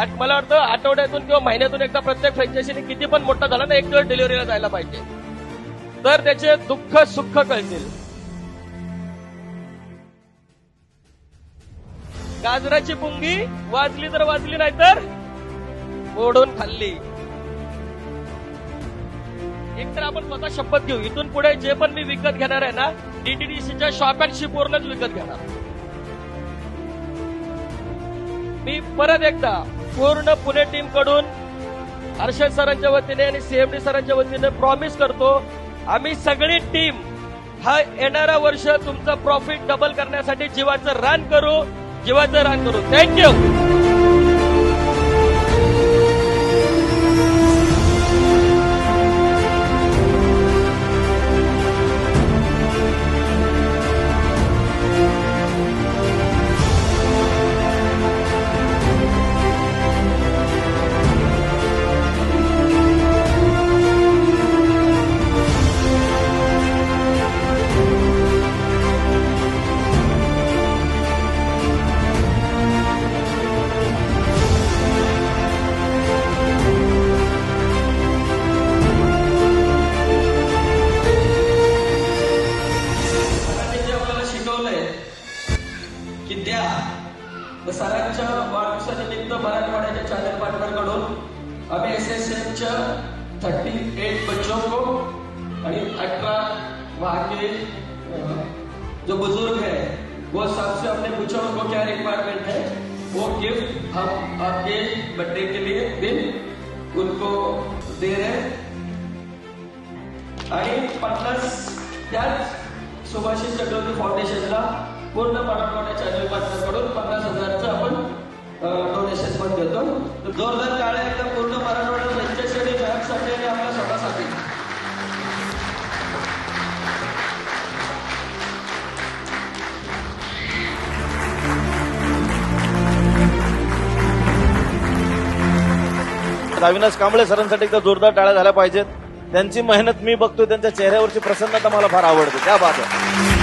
मला वाटतं आठवड्यातून किंवा महिन्यातून एकदा प्रत्येक फ्रँचायझीने किती पण मोठा झाला ना, एक दिवस डिलिव्हरीला जायला पाहिजे, तर त्याचे दुःख सुख कळतील. गाजराची पुंगी वाजली तर वाजली, नाही तर ओढून खाल्ली. एक तर आपण स्वतः शपथ घेऊ, इथून पुढे जे पण मी विकत घेणार आहे ना, डीटीडीसीच्या शॉप अँड शिप वरूनच विकत घेणार. मी परत एकदा पूर्ण पुणे टीम कडून हर्षद सरांच्या वतीने आणि सीएमडी सरांच्या वतीने प्रॉमिस करतो, आम्ही सगळी टीम हा येणारा वर्ष तुमचं प्रॉफिट डबल करण्यासाठी जीवाचं रान करू. थँक्यू. सरांच्या वाढदिवसानिमित्त मराठवाड्याच्या चॅनल पार्टनर कडून आम्ही एसएसएफच्या 38 बच्चों को आणि 18 वहां के जो बुजुर्ग है वो सबसे अपने पूछा उनको क्या रिक्वायरमेंट है, वो गिफ्ट हम आपके बर्थडे के लिए दिन उनको दे रहे. आणि 50 त्याच सुभाषित चक्रवर्ती फाउंडेशनला पूर्ण मराठवाडा चॅनल पार्टनर कडून 50,000चं आपण डोनेशन पण देतो. जोरदार टाळ्या एकदा पूर्ण मराठवाडा त्यांच्यासाठी, बँकसाठी आणि आपल्या स्वतःसाठी. अविनाश कांबळे सरांसाठी एकदा जोरदार टाळ्या झाल्या पाहिजेत. त्यांची मेहनत मी बघतोय, त्यांच्या चेहऱ्यावरची प्रसन्नता मला फार आवडते. क्या बात आहे.